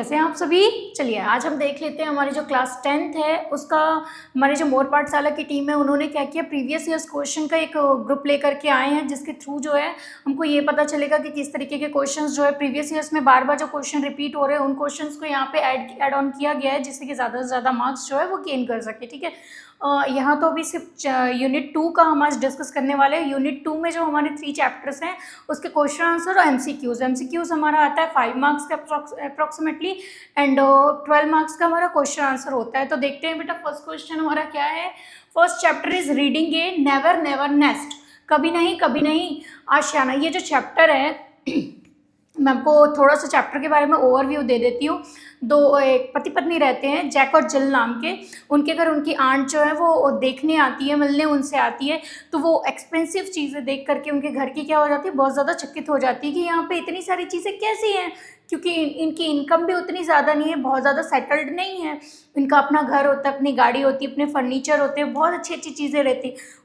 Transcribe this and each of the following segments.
कैसे हैं आप सभी। चलिए आज हम देख लेते हैं हमारी जो क्लास 10th है उसका हमारी जो मोर पाठशाला की टीम है उन्होंने क्या किया, प्रीवियस ईयर्स क्वेश्चन का एक ग्रुप लेकर के आए हैं जिसके थ्रू जो है हमको ये पता चलेगा कि किस तरीके के क्वेश्चंस जो है प्रीवियस ईयर्स में बार बार जो क्वेश्चन रिपीट हो रहे हैं उन क्वेश्चंस को यहाँ पे ऐड ऑन किया गया है जिससे कि ज़्यादा से ज़्यादा मार्क्स जो है वो गेन कर सके। ठीक है, यहाँ तो अभी सिर्फ यूनिट 2 का हम आज डिस्कस करने वाले हैं। यूनिट 2 में जो हमारे 3 चैप्टर्स हैं उसके क्वेश्चन आंसर और एमसीक्यूज हमारा आता है 5 मार्क्स का अप्रॉक्सीमेटली एंड 12 मार्क्स का हमारा क्वेश्चन आंसर होता है। तो देखते हैं बेटा फर्स्ट क्वेश्चन हमारा क्या है। First chapter is reading A never never nest, कभी नहीं आशियाना। ये जो चैप्टर है मैं आपको थोड़ा सा चैप्टर के बारे में ओवरव्यू दे देती हूँ। एक पति पत्नी रहते हैं जैक और जिल नाम के, उनके घर उनकी आंट जो है वो देखने आती है, मिलने उनसे आती है। तो वो एक्सपेंसिव चीज़ें देख करके उनके घर की क्या हो जाती है, बहुत ज़्यादा चकित हो जाती है कि यहाँ पे इतनी सारी चीज़ें कैसी हैं, क्योंकि इनकी इनकम भी उतनी ज़्यादा नहीं है, बहुत ज़्यादा सेटल्ड नहीं है। इनका अपना घर होता है, अपनी गाड़ी होती है, अपने फर्नीचर होते हैं, बहुत अच्छी अच्छी चीज़ें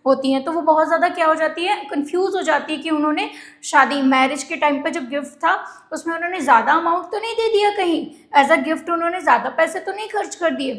होती हैं। तो वो बहुत ज़्यादा क्या हो जाती है, कंफ्यूज हो जाती है कि उन्होंने शादी मैरिज के टाइम पे जो गिफ्ट था उसमें उन्होंने ज़्यादा अमाउंट तो नहीं दे दिया, कहीं एज अ गिफ्ट उन्होंने ज़्यादा पैसे तो नहीं खर्च कर दिए।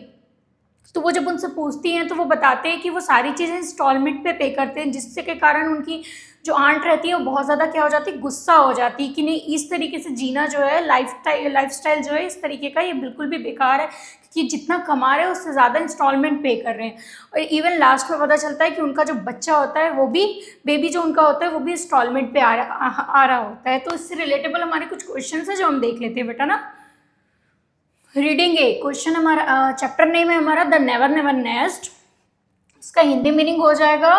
तो वो जब उनसे पूछती हैं तो वो बताते हैं कि वो सारी चीज़ें इंस्टॉलमेंट पे करते हैं, जिससे के कारण उनकी जो आंट रहती है वो बहुत ज़्यादा क्या हो जाती है, गुस्सा हो जाती है कि नहीं इस तरीके से जीना जो है लाइफस्टाइल जो है इस तरीके का ये बिल्कुल भी बेकार है, क्योंकि जितना कमा रहे हैं उससे ज़्यादा इंस्टॉलमेंट पे कर रहे हैं। और इवन लास्ट में पता चलता है कि उनका जो बच्चा होता है वो भी बेबी जो उनका होता है वो भी इंस्टॉलमेंट पे आ रहा होता है। तो इससे रिलेटेबल हमारे कुछ क्वेश्चन है जो हम देख लेते हैं बेटा ना। रीडिंग ए क्वेश्चन हमारा चैप्टर नेम है हमारा द नेवर नेवर नेस्ट। इसका हिंदी मीनिंग हो जाएगा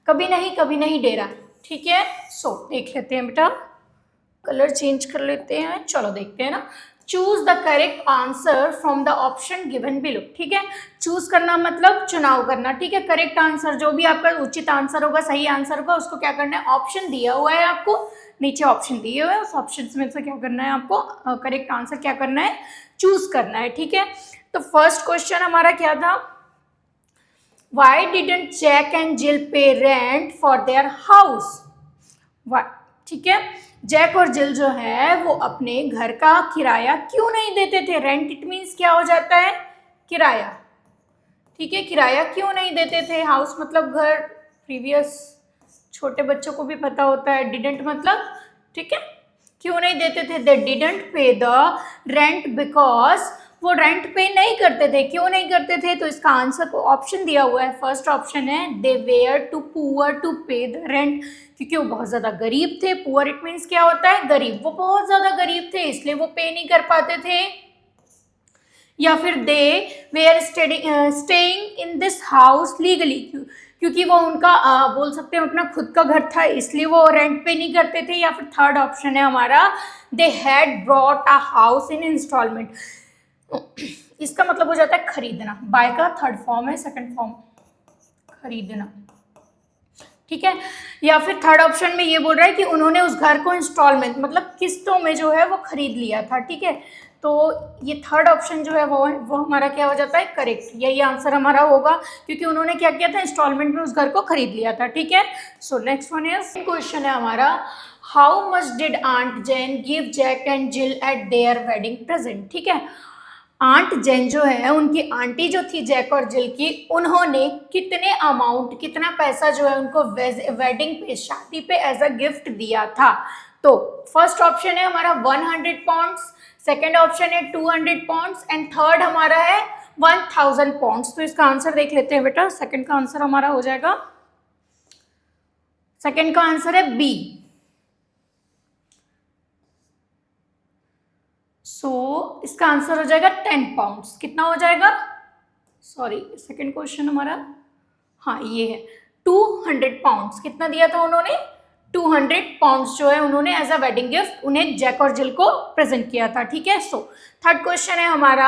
कभी नहीं डेरा। ठीक है, सो देख लेते हैं बेटा, कलर चेंज कर लेते हैं। चलो देखते हैं ना। Choose the correct answer from the option given below. ठीक है, चूज करना मतलब चुनाव करना। ठीक है, करेक्ट आंसर जो भी आपका उचित आंसर होगा, सही आंसर होगा, उसको क्या करना है, ऑप्शन दिया हुआ है आपको, नीचे ऑप्शन दिए हुए हैं, उस ऑप्शन में से क्या करना है आपको, करेक्ट आंसर क्या करना है, चूज करना है। ठीक है, तो फर्स्ट क्वेश्चन हमारा क्या था, Y didn't Jack and Jill पे रेंट फॉर देयर हाउस। ठीक है, जैक और जिल जो है वो अपने घर का किराया क्यों नहीं देते थे। रेंट इट मीन्स क्या हो जाता है, किराया। ठीक है, किराया क्यों नहीं देते थे, हाउस मतलब घर, प्रीवियस छोटे बच्चों को भी पता होता है। डिडंट मतलब, ठीक है, क्यों नहीं देते थे, दे डिडंट पे द रेंट बिकॉज वो रेंट पे नहीं करते थे। क्यों नहीं करते थे, तो इसका आंसर को ऑप्शन दिया हुआ है, फर्स्ट ऑप्शन है दे वेयर टू पुअर टू पे द रेंट, क्योंकि वो बहुत ज़्यादा गरीब थे। पुअर इट मीन्स क्या होता है, गरीब, वो बहुत ज़्यादा गरीब थे इसलिए वो पे नहीं कर पाते थे। या फिर they were staying in this house legally, क्योंकि वो उनका बोल सकते हैं अपना खुद का घर था इसलिए वो रेंट पे नहीं करते थे। या फिर थर्ड ऑप्शन है हमारा they had brought a house in installment. इसका मतलब हो जाता है खरीदना, बाय का थर्ड फॉर्म है, सेकंड फॉर्म खरीदना। ठीक है, या फिर थर्ड ऑप्शन में ये बोल रहा है कि उन्होंने उस घर को इंस्टॉलमेंट मतलब किस्तों में जो है वो खरीद लिया था। ठीक है, तो ये थर्ड ऑप्शन जो है वो हमारा क्या हो जाता है, करेक्ट, यही आंसर हमारा होगा, क्योंकि उन्होंने क्या किया था, इंस्टॉलमेंट में उस घर को खरीद लिया था। ठीक है, so next one is question है हमारा, how much did aunt Jane give Jack and Jill at their wedding present. ठीक है, आंट जेन जो है उनकी आंटी जो थी जैक और जिल की, उन्होंने कितने अमाउंट, कितना पैसा जो है उनको वेडिंग पे, शादी पे एज अ गिफ्ट दिया था। तो फर्स्ट ऑप्शन है हमारा 100 पाउंड्स, सेकेंड ऑप्शन है 200 पाउंड्स एंड थर्ड हमारा है 1000 पाउंड्स। तो इसका आंसर देख लेते हैं बेटा, सेकेंड का आंसर हमारा हो जाएगा, सेकेंड का आंसर है बी। सो इसका आंसर हो जाएगा 10 पाउंड्स। कितना हो जाएगा, सॉरी सेकंड क्वेश्चन हमारा, हाँ ये है 200 पाउंड्स। कितना दिया था उन्होंने, 200 पाउंड्स जो है उन्होंने एज अ वेडिंग गिफ्ट उन्हें जैक और जिल को प्रेजेंट किया था। ठीक है, सो थर्ड क्वेश्चन है हमारा,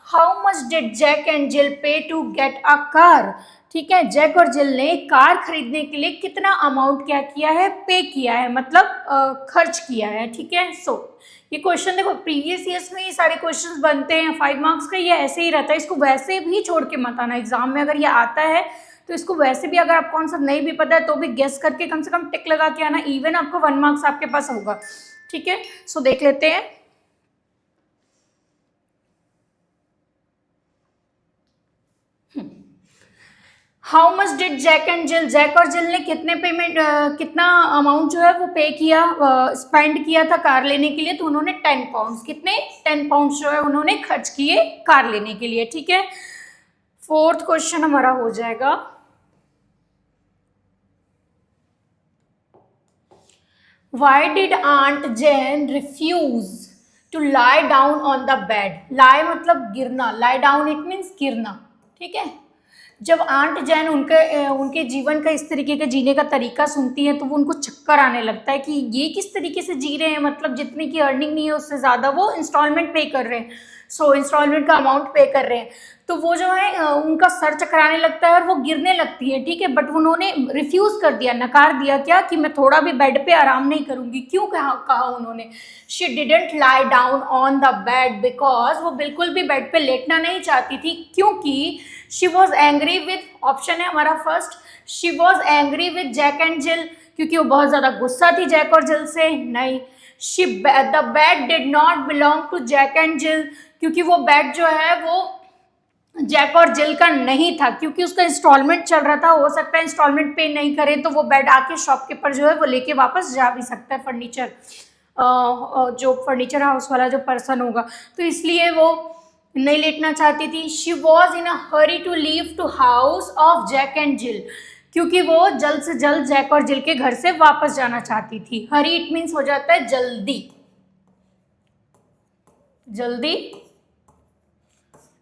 how much did Jack and Jill pay to get a car. ठीक है, जैक और जिल ने कार खरीदने के लिए कितना अमाउंट क्या किया है, पे किया है, मतलब खर्च किया है। ठीक है, सो ये क्वेश्चन देखो प्रीवियस ईयर्स में ये सारे क्वेश्चंस बनते हैं 5 मार्क्स का, ये ऐसे ही रहता है, इसको वैसे भी छोड़ के मत आना एग्जाम में। अगर ये आता है तो इसको वैसे भी, अगर आपको आंसर नहीं भी पता है तो भी गेस करके कम से कम टिक लगा के आना, इवन आपको 1 मार्क्स आपके पास होगा। ठीक है, सो देख लेते हैं, how much did Jack and Jill, Jack और जिल ने कितने पेमेंट कितना अमाउंट जो है वो पे किया, स्पेंड किया था कार लेने के लिए, तो उन्होंने 10 पाउंड, कितने 10 पाउंड जो है उन्होंने खर्च किए कार लेने के लिए। ठीक है, फोर्थ क्वेश्चन हमारा हो जाएगा, why did aunt Jane refuse to lie down on the bed, lie मतलब गिरना, लाई डाउन इट मीन्स गिरना। ठीक है, जब आंट जैन उनके जीवन का इस तरीके का जीने का तरीका सुनती है तो वो उनको चक्कर आने लगता है कि ये किस तरीके से जी रहे हैं, मतलब जितने की अर्निंग नहीं है उससे ज़्यादा वो इंस्टॉलमेंट पे कर रहे हैं, सो इंस्टॉलमेंट का अमाउंट पे कर रहे हैं, तो वो जो है उनका सर चकराने लगता है और वो गिरने लगती है। ठीक है, बट उन्होंने रिफ्यूज़ कर दिया, नकार दिया क्या, कि मैं थोड़ा भी बेड पे आराम नहीं करूँगी। क्यों कहा उन्होंने, she didn't lie down on the bed because, वो बिल्कुल भी बेड पे लेटना नहीं चाहती थी, क्योंकि she was angry with, option है हमारा first, she was angry with Jack and Jill, क्योंकि वो बहुत ज़्यादा गुस्सा थी जैक और जिल से। नहीं, she the bed did not belong to Jack and Jill, क्योंकि वो बेड जो है वो जैक और जिल का नहीं था, क्योंकि उसका इंस्टॉलमेंट चल रहा था, हो सकता है इंस्टॉलमेंट पे नहीं करें तो वो बेड आके शॉपकीपर जो है वो लेके वापस जा भी सकता है, फर्नीचर जो फर्नीचर हाउस वाला जो पर्सन होगा, तो इसलिए वो नहीं लेटना चाहती थी। She was in a hurry to leave to house of Jack and Jill, क्योंकि वो जल्द से जल्द जैक और जिल के घर से वापस जाना चाहती थी। हरी इट मीन्स हो जाता है जल्दी, जल्दी,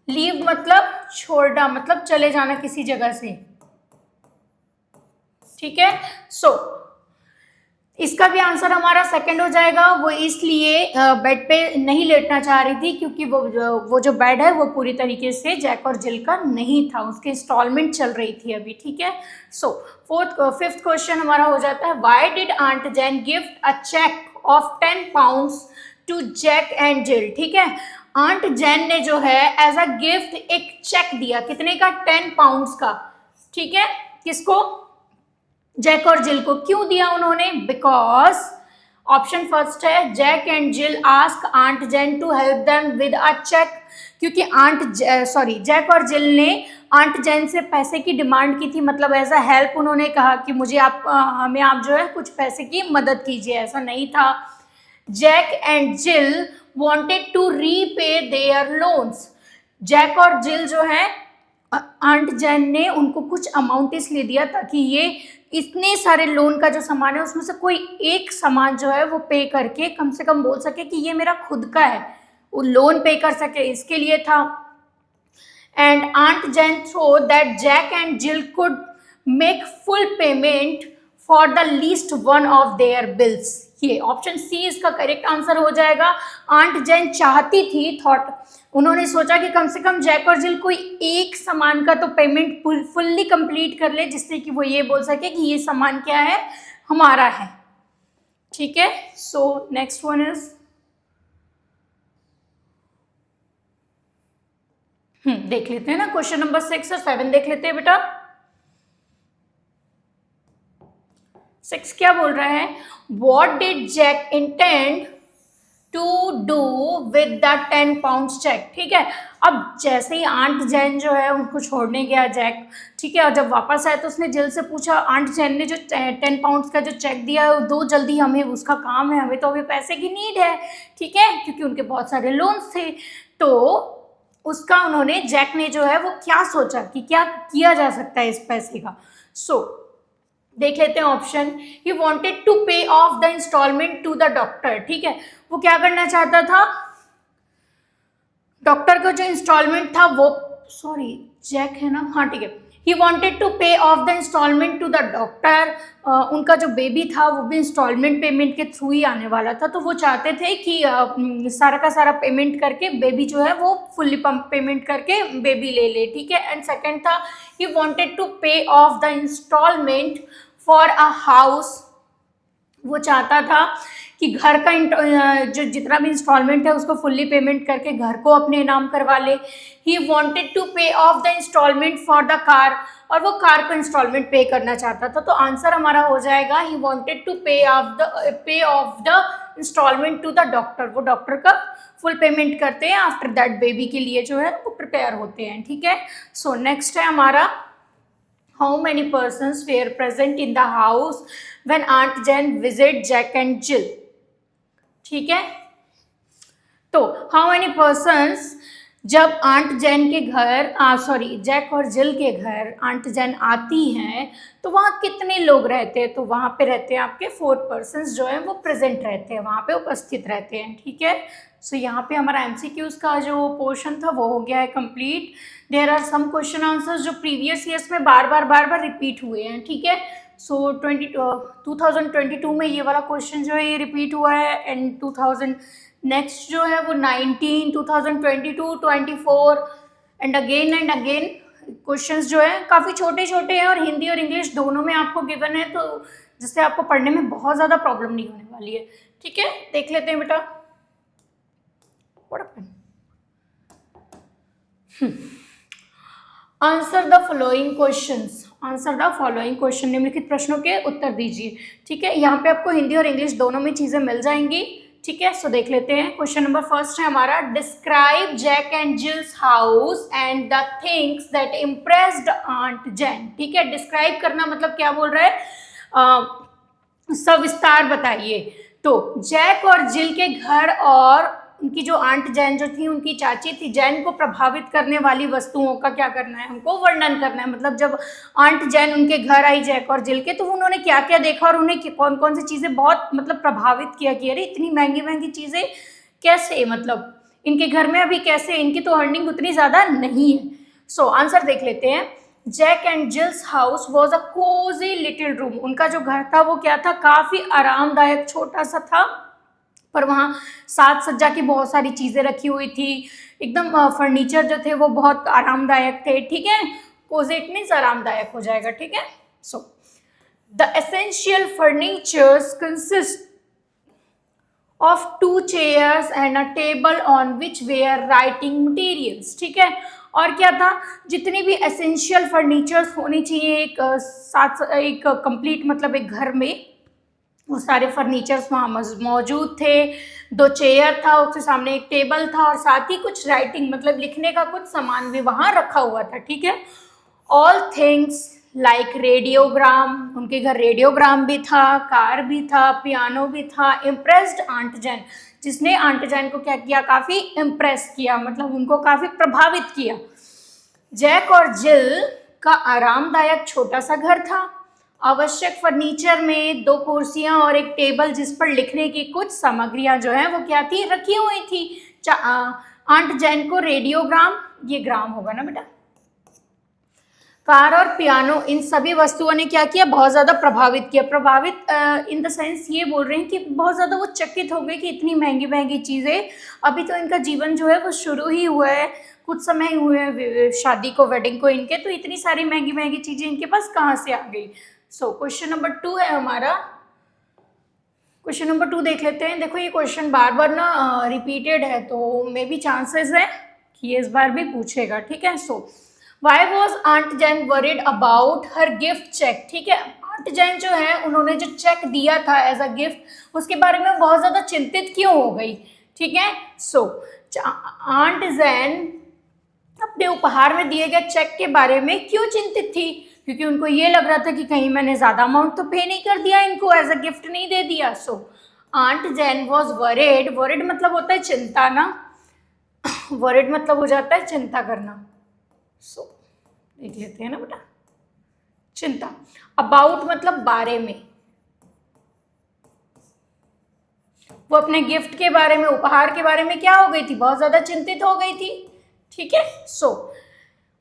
लीव मतलब छोड़ना, मतलब चले जाना किसी जगह से। ठीक है, सो इसका भी आंसर हमारा सेकंड हो जाएगा, वो इसलिए बेड पे नहीं लेटना चाह रही थी क्योंकि वो जो बेड है वो पूरी तरीके से जैक और जिल का नहीं था, उसकी इंस्टॉलमेंट चल रही थी अभी। ठीक है, सो फिफ्थ क्वेश्चन हमारा हो जाता है, why did aunt Jane gift a cheque of 10 pounds to Jack and Jill. ठीक है, आंट जैन ने जो है एज अ गिफ्ट एक चेक दिया, कितने का, 10 पाउंड्स का। ठीक है, किसको, जैक और जिल को। क्यों दिया उन्होंने, बिकॉज ऑप्शन फर्स्ट है, Jack and Jill ask aunt Jane to help them with a cheque, क्योंकि जैक और जिल ने आंट जैन से पैसे की डिमांड की थी, मतलब एज अ हेल्प उन्होंने कहा कि मुझे हमें आप जो है कुछ पैसे की मदद कीजिए, ऐसा नहीं था। Jack and Jill wanted to repay their loans, Jack और जिल जो है आंट जैन ने उनको कुछ अमाउंट इसलिए दिया ताकि ये इतने सारे लोन का जो सामान है उसमें से कोई एक सामान जो है वो पे करके कम से कम बोल सके कि ये मेरा खुद का है, वो लोन पे कर सके, इसके लिए था। And aunt Jane thought that Jack and Jill could make full payment for the least one of their bills, ये ऑप्शन सी इसका करेक्ट आंसर हो जाएगा। आंट जैन चाहती थी, उन्होंने सोचा कि कम से कम जैक और जिल कोई एक सामान का तो पेमेंट फुल्ली कंप्लीट कर ले, जिससे कि वो ये बोल सके कि ये सामान क्या है, हमारा है। ठीक है, सो नेक्स्ट वन इज, देख लेते हैं ना, क्वेश्चन नंबर 6 और 7 देख लेते हैं बेटा। 6 क्या बोल रहा है, what did Jack intend to do with the 10 pound cheque. ठीक है, अब जैसे ही आंट जैन जो है उनको छोड़ने गया जैक, ठीक है, और जब वापस आया तो उसने जिल से पूछा, आंट जैन ने जो 10 पाउंड का जो चेक दिया है वो दो जल्दी, हमें उसका काम है, हमें तो अभी पैसे की नीड है। ठीक है, क्योंकि उनके बहुत सारे लोन्स थे, तो उसका उन्होंने, जैक ने जो है वो क्या सोचा कि क्या किया जा सकता है इस पैसे का। सो देख लेते हैं option, he wanted to pay off the installment to the doctor. ठीक है, वो क्या करना चाहता था, डॉक्टर का जो इंस्टॉलमेंट था वो, सॉरी जैक है ना, हाँ ठीक है, he wanted to pay off the installment to the doctor, उनका जो बेबी था वो भी इंस्टॉलमेंट पेमेंट के थ्रू ही आने वाला था, तो वो चाहते थे कि सारा का सारा पेमेंट करके बेबी जो है वो फुल्ली पेमेंट करके बेबी ले ले। ठीक है, एंड सेकेंड था, he wanted to pay off the installment for a house, वो चाहता था कि घर का जो जितना भी इंस्टॉलमेंट है उसको फुल्ली पेमेंट करके घर को अपने नाम करवा ले। He wanted to pay off the installment for the car, और वो कार को इंस्टॉलमेंट पे करना चाहता था, तो आंसर हमारा हो जाएगा, he wanted to pay off the installment to the doctor, वो डॉक्टर का फुल पेमेंट करते हैं, आफ्टर दैट बेबी के लिए जो है वो प्रिपेयर होते हैं। ठीक है, सो नेक्स्ट है हमारा How many persons were present in the house when Aunt Jane visited Jack and Jill? ठीक है, तो हाउ मेनी पर्सन्स जब आंट जैन के घर जैक और जिल के घर आंट जैन आती हैं तो वहाँ कितने लोग रहते हैं? तो वहाँ पे रहते हैं आपके 4 पर्सन्स जो है वो प्रेजेंट रहते हैं, वहाँ पे उपस्थित रहते हैं। ठीक है, सो यहाँ पे हमारा एमसीक्यूज का जो पोर्शन था वो हो गया है complete. There are some question answers जो प्रीवियस ईयर्स में बार बार रिपीट हुए हैं। ठीक है, सो 2022 में ये वाला क्वेश्चन जो है ये रिपीट हुआ है, एंड 2000 नेक्स्ट जो है वो 19, 2022, 24 एंड अगेन क्वेश्चंस जो है काफ़ी छोटे छोटे हैं और हिंदी और इंग्लिश दोनों में आपको गिवन है, तो जिससे आपको पढ़ने में बहुत ज़्यादा प्रॉब्लम नहीं होने वाली है। ठीक है, देख लेते हैं बेटा। Answer the following questions, answer the following question, निम्नलिखित प्रश्नों के उत्तर दीजिए। ठीक है, यहाँ पे आपको हिंदी और इंग्लिश दोनों में चीज़ें मिल जाएंगी। ठीक है, सो देख लेते हैं। क्वेश्चन नंबर फर्स्ट है हमारा, describe Jack and Jill's house and the things that impressed aunt Jane. ठीक है, डिस्क्राइब करना मतलब क्या बोल रहा है, सविस्तार बताइए। तो जैक और जिल के घर और उनकी जो आंट जैन जो थी, उनकी चाची थी, जैन को प्रभावित करने वाली वस्तुओं का क्या करना है, हमको वर्णन करना है। मतलब जब आंट जैन उनके घर आई जैक और जिल के, तो उन्होंने क्या क्या देखा और उन्हें कौन कौन सी चीज़ें बहुत मतलब प्रभावित किया कि अरे इतनी महंगी महंगी चीज़ें कैसे, मतलब इनके घर में अभी कैसे, इनकी तो अर्निंग उतनी ज़्यादा नहीं है। सो आंसर देख लेते हैं। Jack and Jill's house was a cosy little room. उनका जो घर था वो क्या था, काफ़ी आरामदायक छोटा सा था, पर वहाँ साज सज्जा की बहुत सारी चीज़ें रखी हुई थी, एकदम फर्नीचर जो थे वो बहुत आरामदायक थे। ठीक है, कोजी इट मीन्स आरामदायक हो जाएगा। ठीक है, so the essential furnitures consist of 2 chairs and a table on which were writing materials. ठीक है, और क्या था, जितनी भी एसेंशियल फर्नीचर्स होनी चाहिए एक कंप्लीट मतलब एक घर में, वो सारे फर्नीचर्स वहाँ मौजूद थे। 2 चेयर था, उसके सामने एक टेबल था और साथ ही कुछ राइटिंग मतलब लिखने का कुछ सामान भी वहाँ रखा हुआ था। ठीक है, ऑल थिंग्स लाइक रेडियोग्राम, उनके घर रेडियोग्राम भी था, कार भी था, पियानो भी था, इम्प्रेस्ड आंट जैन, जिसने आंट जैन को क्या किया, काफ़ी इम्प्रेस किया, मतलब उनको काफ़ी प्रभावित किया। जैक और जिल का आरामदायक छोटा सा घर था, आवश्यक फर्नीचर में 2 कुर्सियां और एक टेबल जिस पर लिखने की कुछ सामग्रियां जो है वो क्या थी, रखी हुई थी। आंट जैन को रेडियोग्राम, ये ग्राम होगा ना बेटा, कार और पियानो, इन सभी वस्तुओं ने क्या किया, बहुत ज़्यादा प्रभावित किया। प्रभावित इन द सेंस ये बोल रहे हैं कि बहुत ज़्यादा वो चकित हो गए कि इतनी महंगी महंगी चीज़ें, अभी तो इनका जीवन जो है वो शुरू ही हुआ है, कुछ समय हुए हैं शादी को, वेडिंग को इनके, तो इतनी सारी महंगी महंगी चीज़ें इनके पास कहाँ से आ गई। सो क्वेश्चन नंबर 2 है हमारा। क्वेश्चन नंबर 2 देख लेते हैं। देखो ये क्वेश्चन बार बार ना रिपीटेड है, तो मे बी चांसेस है कि ये इस बार भी पूछेगा। ठीक है, so why was aunt Jane worried about her gift cheque. ठीक है, आंट जैन जो है उन्होंने जो चेक दिया था एज अ गिफ्ट, उसके बारे में बहुत ज़्यादा चिंतित क्यों हो गई। ठीक है, सो आंट जैन अपने उपहार में दिए गए चेक के बारे में क्यों चिंतित थी, क्योंकि उनको ये लग रहा था कि कहीं मैंने ज़्यादा अमाउंट तो पे नहीं कर दिया, इनको एज अ गिफ्ट नहीं दे दिया। So aunt Jane was worried, worried मतलब होता है चिंता ना, वरिड मतलब हो जाता है चिंता करना। सो देख लेते हैं ना बेटा, चिंता, अबाउट मतलब बारे में, वो अपने गिफ्ट के बारे में, उपहार के बारे में क्या हो गई थी, बहुत ज्यादा चिंतित हो गई थी। ठीक है, so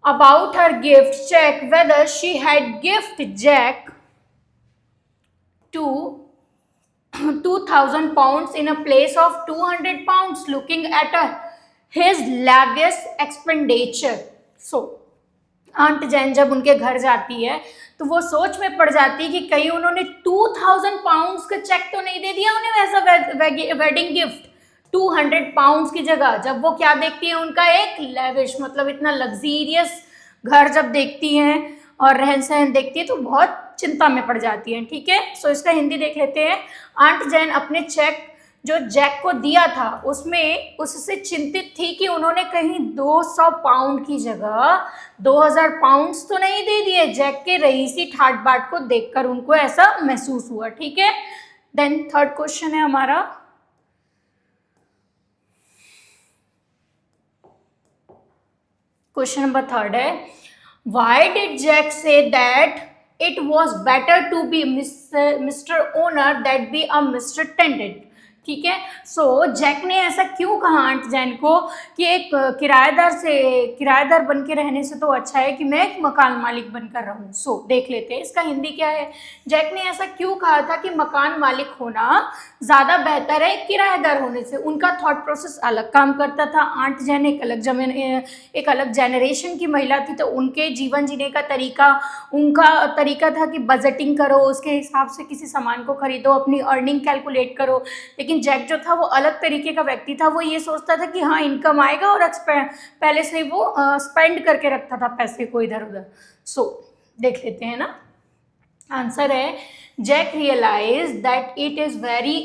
about her gift cheque whether she had gift Jack 2,000 pounds in a place of 200 pounds, looking at his lavish expenditure. So aunt Jane जब उनके घर जाती है तो वो सोच में पड़ जाती है कि कहीं उन्होंने 2000 पाउंड्स का चेक तो नहीं दे दिया उन्हें वैसा वेडिंग गिफ्ट। 200 पाउंड्स की जगह जब वो क्या देखती है, उनका एक लेविश मतलब इतना लग्जीरियस घर जब देखती हैं और रहन सहन देखती है तो बहुत चिंता में पड़ जाती है। ठीक है, सो इसका हिंदी देख लेते हैं। आंट जैन अपने चेक जो जैक को दिया था उसमें उससे चिंतित थी कि उन्होंने कहीं 200 पाउंड की जगह 2000 पाउंड्स तो नहीं दे दिए। जैक के रईसी ठाट बाट को देखकर उनको ऐसा महसूस हुआ। ठीक है, देन थर्ड क्वेश्चन है हमारा, क्वेश्चन नंबर थर्ड है, why did Jack say that it was better to be mister owner that be a mister tenant. ठीक है, सो जैक ने ऐसा क्यों कहा आंट जैन को कि एक किराएदार बन के रहने से तो अच्छा है कि मैं एक मकान मालिक बनकर रहूं। सो देख लेते हैं इसका हिंदी क्या है। जैक ने ऐसा क्यों कहा था कि मकान मालिक होना ज़्यादा बेहतर है किराएदार होने से। उनका थॉट प्रोसेस अलग काम करता था। आंट जैन एक अलग जेनरेशन की महिला थी, तो उनके जीवन जीने का उनका तरीका था कि बजटिंग करो, उसके हिसाब से किसी सामान को खरीदो, अपनी अर्निंग कैलकुलेट करो। लेकिन जैक जो था वो अलग तरीके का व्यक्ति था। वो ये सोचता था कि हाँ इनकम आएगा और पहले से वो स्पेंड करके रखता था पैसे को इधर उधर। सो देख लेते हैं ना, आंसर है Jack realise that it is very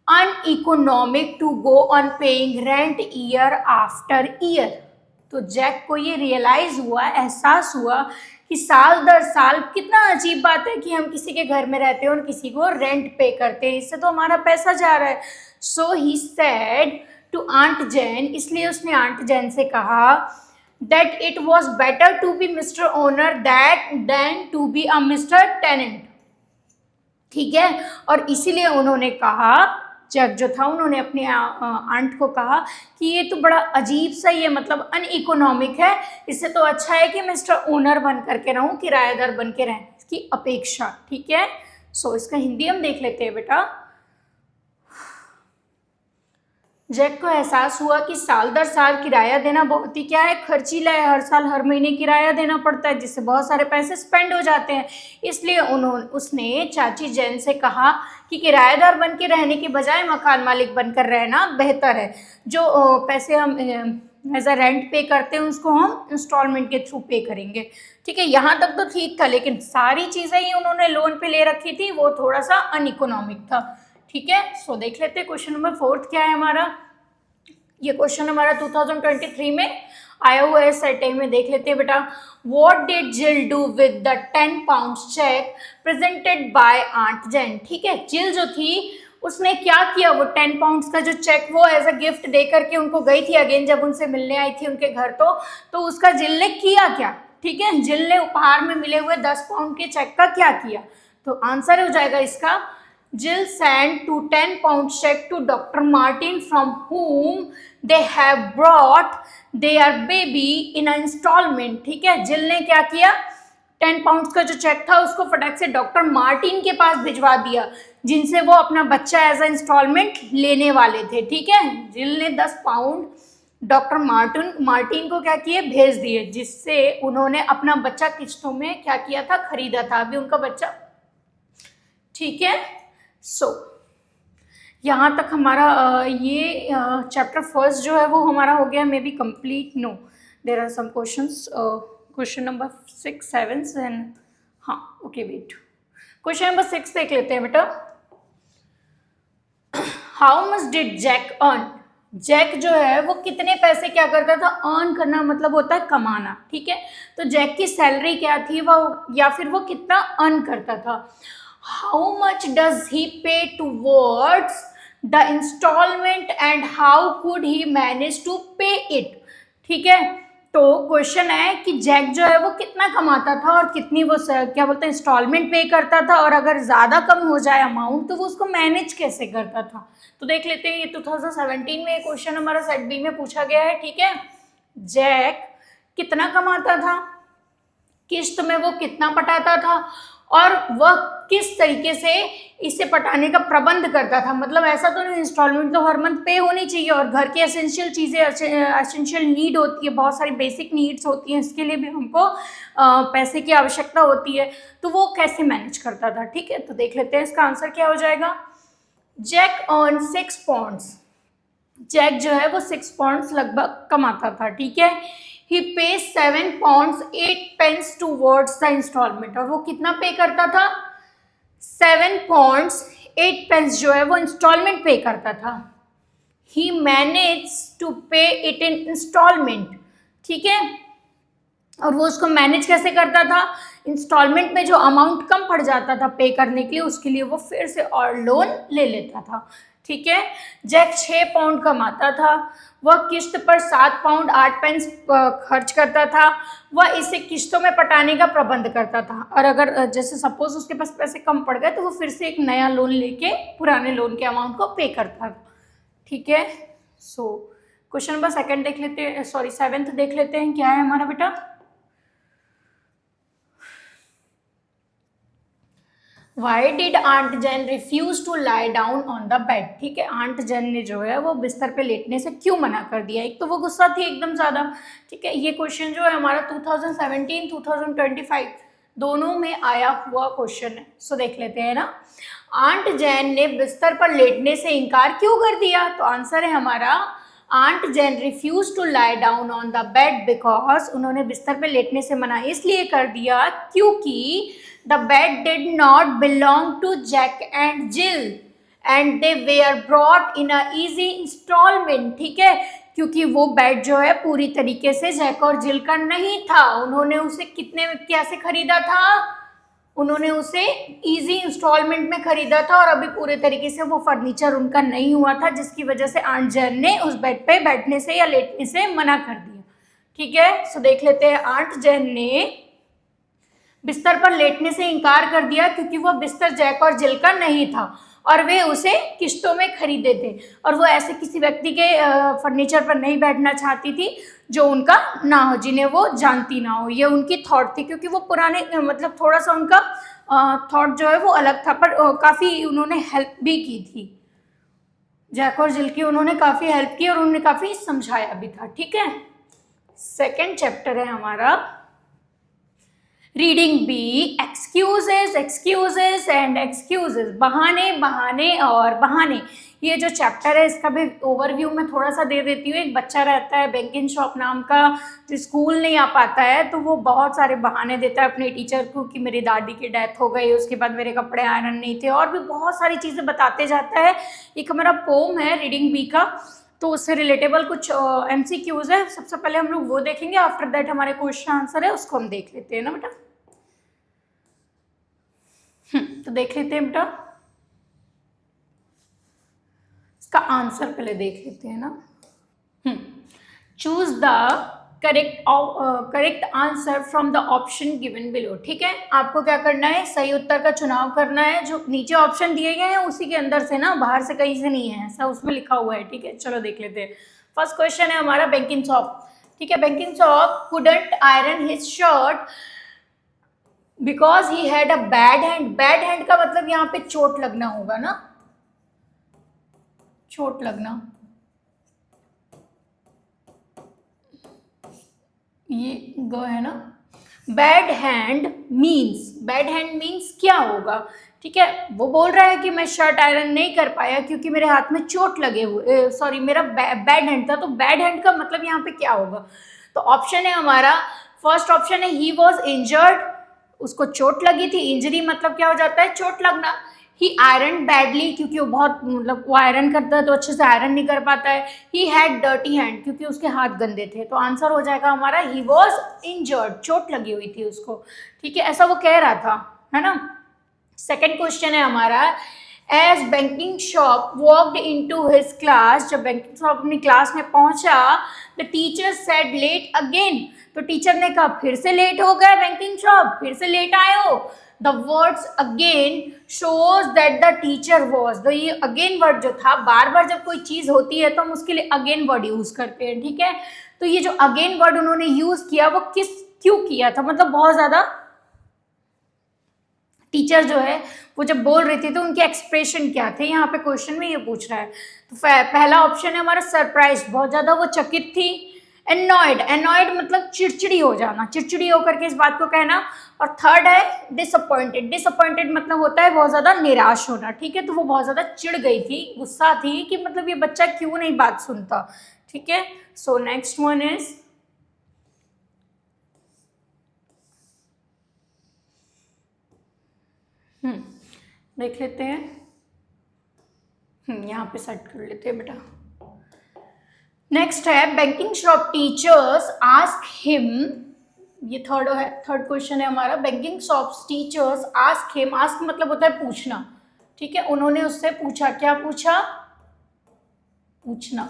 uneconomic to go on paying rent year after year. तो जैक को ये रियलाइज हुआ, एहसास हुआ कि साल दर साल कितना अजीब बात है कि हम किसी के घर में रहते हैं और किसी को रेंट पे करते हैं, इससे तो हमारा पैसा जा रहा है। So he said to aunt Jane, इसलिए उसने आंट जैन से कहा that it was better to be mister owner than to be a mister tenant. ठीक है, और इसीलिए उन्होंने कहा, जज जो था उन्होंने अपने आंट को कहा कि ये तो बड़ा अजीब सा ही है, मतलब अनइकोनॉमिक है, इससे तो अच्छा है कि मिस्टर ओनर बन करके रहूं किराएदार बन के रहने की अपेक्षा। ठीक है, सो इसका हिंदी हम देख लेते हैं बेटा। जैक को एहसास हुआ कि साल दर साल किराया देना बहुत ही क्या है, खर्चीला है। हर साल हर महीने किराया देना पड़ता है, जिससे बहुत सारे पैसे स्पेंड हो जाते हैं। इसलिए उसने चाची जैन से कहा कि किराएदार बन के रहने के बजाय मकान मालिक बनकर रहना बेहतर है। जो पैसे हम एज अ रेंट पे करते हैं उसको हम इंस्टॉलमेंट के थ्रू पे करेंगे। ठीक है, यहाँ तक तो ठीक था, लेकिन सारी चीज़ें ही उन्होंने लोन पे ले रखी थी, वो थोड़ा सा अनइकोनॉमिक था। ठीक है, सो देख लेते हैं क्वेश्चन नंबर फोर्थ क्या है हमारा। ये क्वेश्चन हमारा 2023 में आया हुआ है सेटे में। देख लेते हैं बेटा, what did Jill do with the 10 pound cheque presented by aunt Jane. ठीक है, जिल जो थी उसने क्या किया, वो 10 पाउंड्स का जो चेक वो एज अ गिफ्ट दे करके उनको गई थी अगेन, जब उनसे मिलने आई थी उनके घर, तो उसका जिल ने किया क्या। ठीक है, जिल ने उपहार में मिले हुए 10 पाउंड के चेक का क्या किया। तो आंसर हो जाएगा इसका, Jill sent 10 pound check to Dr. Martin, from whom they have brought their baby in an installment। ठीक है, जिल ने क्या किया, 10 पाउंड का जो चेक था उसको फटाक से डॉक्टर मार्टिन के पास भिजवा दिया, जिनसे वो अपना बच्चा एज अ इंस्टॉलमेंट लेने वाले थे। ठीक है, जिल ने 10 पाउंड डॉक्टर मार्टिन को क्या किए, भेज दिए, जिससे उन्होंने अपना बच्चा किस्तों में क्या किया था, खरीदा था। अभी उनका बच्चा, ठीक है। सो यहाँ तक हमारा ये चैप्टर फर्स्ट जो है वो हमारा हो गया, maybe complete. No, there are some questions, question number 6, 7 and हाँ ओके वेट, क्वेश्चन नंबर 6 देख लेते हैं बेटा। How much did Jack earn. Jack जो है वो कितने पैसे क्या करता था, अर्न करना मतलब होता है कमाना। ठीक है, तो जैक की सैलरी क्या थी वो, या फिर वो कितना अर्न करता था। How much does he pay towards the installment and how could he manage to pay it। ठीक है, तो क्वेश्चन है कि जैक जो है वो कितना कमाता था और कितनी वो क्या बोलते हैं इंस्टॉलमेंट पे करता था, और अगर ज़्यादा कम हो जाए अमाउंट तो वो उसको मैनेज कैसे करता था। तो देख लेते हैं, ये 2017 में क्वेश्चन हमारा सेट बी में पूछा गया है। ठीक है, जैक कितना कमाता था, किस्त में वो कितना पटाता था, और वह किस तरीके से इसे पटाने का प्रबंध करता था। मतलब ऐसा तो नहीं, इंस्टॉलमेंट तो हर मंथ पे होनी चाहिए, और घर की एसेंशियल चीज़ें, एसेंशियल नीड होती है, बहुत सारी बेसिक नीड्स होती हैं, इसके लिए भी हमको पैसे की आवश्यकता होती है, तो वो कैसे मैनेज करता था। ठीक है, तो देख लेते हैं इसका आंसर क्या हो जाएगा। जैक अर्न 6 पाउंड्स, जैक जो है वो 6 पाउंड्स लगभग कमाता था। ठीक है, he pays 7 pounds 8 pence towards the installment, और वो कितना पे करता था, 7 pounds 8 पेंस जो है वो इंस्टॉलमेंट पे करता था। ही मैनेज टू पे इट इन इंस्टॉलमेंट, ठीक है, और वो उसको मैनेज कैसे करता था, इंस्टॉलमेंट में जो अमाउंट कम पड़ जाता था पे करने के लिए, उसके लिए वो फिर से और लोन ले लेता था, ठीक है। जैक 6 पाउंड कमाता था, वह किस्त पर 7 पाउंड 8 पेंस खर्च करता था, वह इसे किस्तों में पटाने का प्रबंध करता था, और अगर जैसे सपोज उसके पास पैसे कम पड़ गए तो वो फिर से एक नया लोन लेके पुराने लोन के अमाउंट को पे करता था, ठीक है। सो क्वेश्चन नंबर सेकंड देख लेते हैं, सॉरी 7th देख लेते हैं, क्या है हमारा बेटा। Why did aunt Jane refuse to lie down on the bed, ठीक है, आंट जैन ने जो है वो बिस्तर पे लेटने से क्यों मना कर दिया। एक तो वो गुस्सा थी एकदम ज्यादा, ठीक है। ये क्वेश्चन जो है हमारा 2017 2025 दोनों में आया हुआ क्वेश्चन है। सो देख लेते हैं ना, आंट जैन ने बिस्तर पर लेटने से इनकार क्यों कर दिया। तो आंसर है हमारा aunt Jane refuse to lie down on the bed because, उन्होंने बिस्तर पे लेटने से मना इसलिए कर दिया क्योंकि the bed did not belong to Jack and Jill and they were brought in a easy installment, ठीक है, क्योंकि वो बेड जो है पूरी तरीके से जैक और जिल का नहीं था। उन्होंने उसे कितने में कैसे खरीदा था, उन्होंने उसे इजी इंस्टॉलमेंट में खरीदा था, और अभी पूरे तरीके से वो फर्नीचर उनका नहीं हुआ था, जिसकी वजह से आंट जैन ने उस बेड पे बैठने से या लेटने से मना कर दिया, ठीक है। सो देख लेते हैं, आंट जैन ने बिस्तर पर लेटने से इनकार कर दिया क्योंकि वह बिस्तर जैक और जिल का नहीं था और वे उसे किस्तों में खरीदे थे, और वो ऐसे किसी व्यक्ति के फर्नीचर पर नहीं बैठना चाहती थी जो उनका ना हो, जिन्हें वो जानती ना हो। ये उनकी थॉट थी, क्योंकि वो पुराने मतलब थोड़ा सा उनका थॉट जो है वो अलग था, पर काफ़ी उन्होंने हेल्प भी की थी जैक और जिल की, उन्होंने काफ़ी हेल्प की और उन्होंने काफ़ी समझाया भी था, ठीक है। सेकेंड चैप्टर है हमारा reading B, excuses excuses and excuses, बहाने बहाने और बहाने। ये जो चैप्टर है इसका भी ओवरव्यू मैं थोड़ा सा दे देती हूँ। एक बच्चा रहता है बेंकिनशॉप नाम का, जो स्कूल नहीं आ पाता है, तो वो बहुत सारे बहाने देता है अपने टीचर को कि मेरी दादी की डेथ हो गई, उसके बाद मेरे कपड़े आयरन नहीं थे, और भी बहुत सारी चीज़ें बताते जाता है। एक हमारा पोम है रीडिंग बी का, तो उससे रिलेटेबल कुछ MCQs है। सबसे पहले हम लोग वो देखेंगे, आफ्टर दैट हमारे क्वेश्चन आंसर है उसको हम देख लेते हैं ना बेटा। तो देख लेते हैं बेटा, इसका आंसर पहले देख लेते हैं ना। Choose the correct answer from the option given below, ठीक है। आपको क्या करना है, सही उत्तर का चुनाव करना है। जो नीचे ऑप्शन दिए गए हैं उसी के अंदर से ना, बाहर से कहीं से नहीं है, ऐसा उसमें लिखा हुआ है, ठीक है। चलो देख लेते हैं। फर्स्ट क्वेश्चन है हमारा बेंकिनशॉप, ठीक है। Benkinshop couldn't iron his shirt because he had a bad hand. Bad hand का मतलब यहाँ पे चोट लगना होगा ना, चोट लगना, ये ग है ना। बैड हैंड मीन्स क्या होगा, ठीक है। वो बोल रहा है कि मैं शर्ट आयरन नहीं कर पाया क्योंकि मेरे हाथ में चोट लगे हुए, सॉरी मेरा बैड हैंड था। तो बैड हैंड का मतलब यहाँ पे क्या होगा, तो ऑप्शन है हमारा, फर्स्ट ऑप्शन है ही वॉज इंजर्ड, उसको चोट लगी थी। इंजरी मतलब क्या हो जाता है, चोट लगना। ही आयरन बैडली, क्योंकि वो बहुत मतलब वो आयरन करता है तो अच्छे से आयरन नहीं कर पाता है। ही हैड डर्टी हैंड, क्योंकि उसके हाथ गंदे थे। तो आंसर हो जाएगा हमारा ही वॉज इंजर्ड, चोट लगी हुई थी उसको, ठीक है, ऐसा वो कह रहा था, है ना। सेकेंड क्वेश्चन है हमारा, as Banking Shop walked into his class, जब बैंकिंग शॉप अपनी क्लास में पहुंचा, the teacher said late again, तो टीचर ने कहा फिर से लेट हो गया बैंकिंग शॉप, फिर से लेट आए हो। The words again shows that the teacher was, तो ये अगेन वर्ड जो था, बार बार जब कोई चीज होती है तो हम उसके लिए अगेन वर्ड यूज करते हैं, ठीक है। तो ये जो अगेन वर्ड उन्होंने यूज किया वो क्यों किया था, मतलब बहुत ज्यादा टीचर जो है वो जब बोल रही थी तो उनके एक्सप्रेशन क्या थे, यहाँ पे क्वेश्चन में ये पूछ रहा है। तो पहला ऑप्शन है हमारा सरप्राइज, बहुत ज्यादा वो चकित थी। एनॉयड मतलब चिड़चिड़ी हो जाना, चिड़चिड़ी होकर के इस बात को कहना। और थर्ड है डिसअपॉइंटेड मतलब होता है बहुत ज्यादा निराश होना, ठीक है। तो वो बहुत ज्यादा चिढ़ गई थी, गुस्सा थी कि मतलब ये बच्चा क्यों नहीं बात सुनता, ठीक है। सो नेक्स्ट वन इज देख लेते हैं, यहाँ पे सेट कर लेते हैं बेटा। नेक्स्ट है banking shop teachers ask him, ये थर्ड क्वेश्चन है हमारा। Banking shop teachers ask him, ask मतलब होता है पूछना, ठीक है। उन्होंने उससे पूछा, क्या पूछा? पूछना।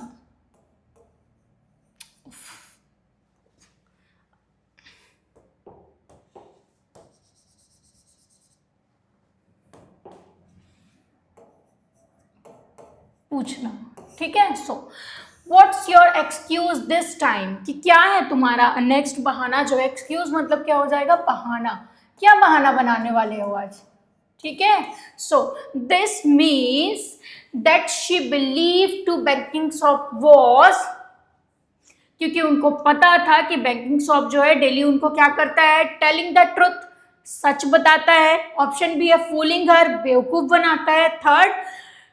पूछना, ठीक है। So what's your excuse this time, कि क्या है तुम्हारा नेक्स्ट बहाना। जो एक्सक्यूज मतलब क्या हो जाएगा? बहाना। क्या बहाना बनाने वाले हो आज, ठीक है। So this means that she believe to Banking Shop was, क्योंकि उनको पता था कि बैंकिंग शॉप जो है डेली उनको क्या करता है? टेलिंग द ट्रुथ, सच बताता है। ऑप्शन बी है फूलिंग हर, बेवकूफ बनाता है। थर्ड,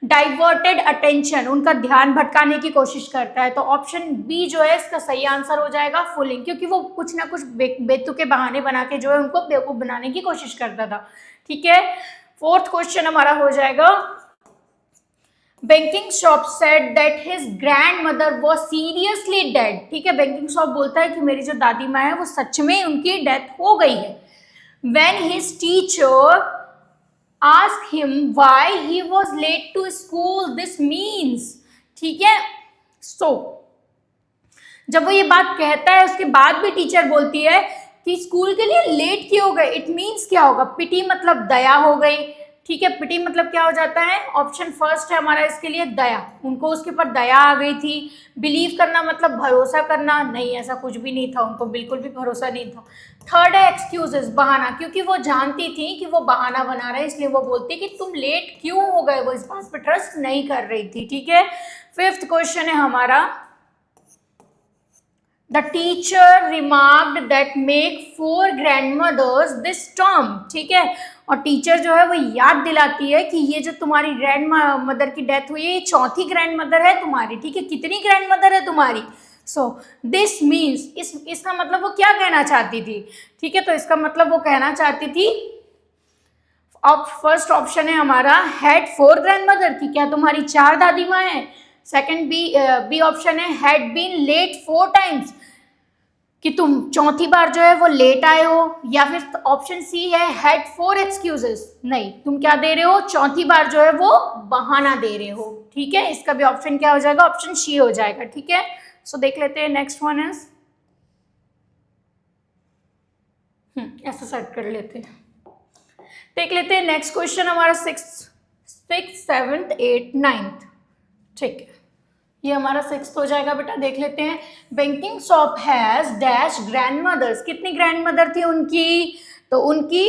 डाइवर्टेड अटेंशन, उनका ध्यान भटकाने की कोशिश करता है। तो ऑप्शन बी जो है इसका सही आंसर हो जाएगा फूलिंग, क्योंकि वो कुछ ना कुछ बेतुके बहाने बना के जो है उनको बेवकूफ बनाने की कोशिश करता था, ठीक है। फोर्थ क्वेश्चन हमारा हो जाएगा, banking shop said that his grand mother was seriously dead, ठीक है। बैंकिंग शॉप बोलता है कि मेरी जो दादी माँ है वो सच में उनकी डेथ हो गई है। When his teacher ask him why he was late to school, this means, ठीक है। so जब वो ये बात कहता है उसके बाद भी टीचर बोलती है कि स्कूल के लिए लेट क्यों हो गए, इट मीन्स क्या होगा? पिटी मतलब दया हो गई, ठीक है। पिटी मतलब क्या हो जाता है? ऑप्शन फर्स्ट है हमारा इसके लिए दया, उनको उसके ऊपर दया आ गई थी। बिलीव करना मतलब भरोसा करना, नहीं ऐसा कुछ भी नहीं था, उनको बिल्कुल भी भरोसा नहीं था। थर्ड है एक्सक्यूजेस, बहाना, क्योंकि वो जानती थी कि वो बहाना बना रहे हैं इसलिए वो बोलती कि तुम लेट क्यों हो गए, वो इस बात पर ट्रस्ट नहीं कर रही थी, ठीक है। फिफ्थ क्वेश्चन है हमारा, the teacher remarked that make 4 grandmother's this term, ठीक है। और टीचर जो है वो याद दिलाती है कि ये जो तुम्हारी ग्रैंड मदर की डेथ हुई है ये चौथी ग्रैंड मदर है तुम्हारी, ठीक है। कितनी ग्रैंड मदर है तुम्हारी? सो दिस मीन्स, इसका मतलब वो क्या कहना चाहती थी, ठीक है। तो इसका मतलब वो कहना चाहती थी, अब फर्स्ट ऑप्शन है हमारा हैड 4 ग्रैंड मदर, की क्या तुम्हारी 4 दादी माँ है। सेकंड बी ऑप्शन है हैड बीन लेट 4 टाइम्स, कि तुम चौथी बार जो है वो लेट आए हो। या फिर ऑप्शन सी है हैड 4 एक्सक्यूजेस, नहीं तुम क्या दे रहे हो? चौथी बार जो है वो बहाना दे रहे हो, ठीक है। इसका भी ऑप्शन क्या हो जाएगा? ऑप्शन सी हो जाएगा, ठीक है। सो देख लेते हैं नेक्स्ट वन इज, ऐसा सेट कर लेते हैं। देख लेते हैं नेक्स्ट क्वेश्चन हमारा 6th 7th 8th 9th, ठीक है। ये हमारा 6th हो जाएगा बेटा। देख लेते हैं, Banking Shop has dash grandmothers, कितनी ग्रैंड मदर थी उनकी? तो उनकी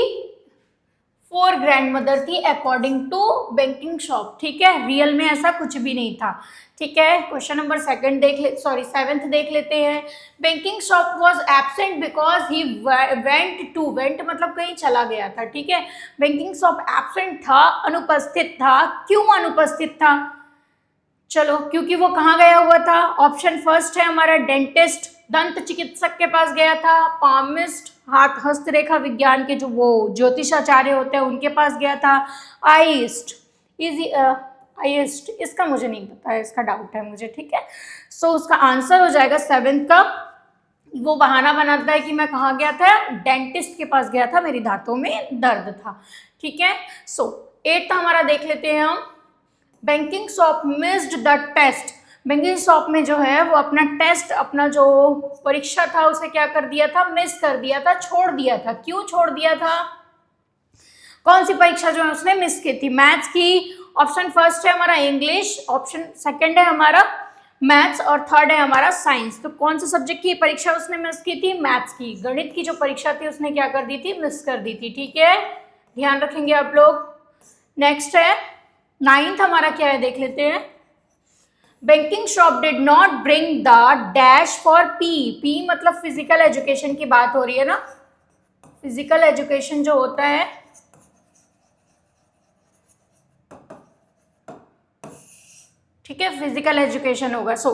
4 ग्रैंड मदर थी अकॉर्डिंग टू बैंकिंग शॉप, ठीक है। रियल में ऐसा कुछ भी नहीं था, ठीक है। क्वेश्चन नंबर 7th देख लेते हैं। Banking Shop was absent because he went मतलब कहीं चला गया था, ठीक है। बैंकिंग शॉप एबसेंट था, अनुपस्थित था। क्यों अनुपस्थित था? चलो, क्योंकि वो कहाँ गया हुआ था? ऑप्शन फर्स्ट है हमारा डेंटिस्ट, दंत चिकित्सक के पास गया था। पामिस्ट, हाथ हस्तरेखा विज्ञान के जो वो ज्योतिषाचार्य होते हैं उनके पास गया था। आइस्ट, आइस्ट इसका मुझे नहीं पता है, इसका डाउट है मुझे, ठीक है। सो उसका आंसर हो जाएगा 7th का। वो बहाना बनाता है कि मैं कहाँ गया था? डेंटिस्ट के पास गया था, मेरी दांतों में दर्द था, ठीक है। सो 8th हमारा देख लेते हैं हम, Banking Shop missed the test. Banking Shop में जो है वो अपना टेस्ट, अपना जो परीक्षा था उसे क्या कर दिया था? मिस कर दिया था, छोड़ दिया था। क्यों छोड़ दिया था? कौन सी परीक्षा जो है उसने मिस की थी? मैथ्स की। ऑप्शन फर्स्ट है हमारा इंग्लिश, ऑप्शन सेकंड है हमारा मैथ्स और थर्ड है हमारा साइंस। तो कौन से सब्जेक्ट की परीक्षा उसने मिस की थी? मैथ्स की। गणित की जो परीक्षा थी उसने क्या कर दी थी? मिस कर दी थी, ठीक है। ध्यान रखेंगे आप लोग। नेक्स्ट है 9th हमारा क्या है देख लेते हैं। Banking shop did not bring the dash for P मतलब फिजिकल एजुकेशन की बात हो रही है ना। फिजिकल एजुकेशन जो होता है, ठीक है, फिजिकल एजुकेशन होगा। सो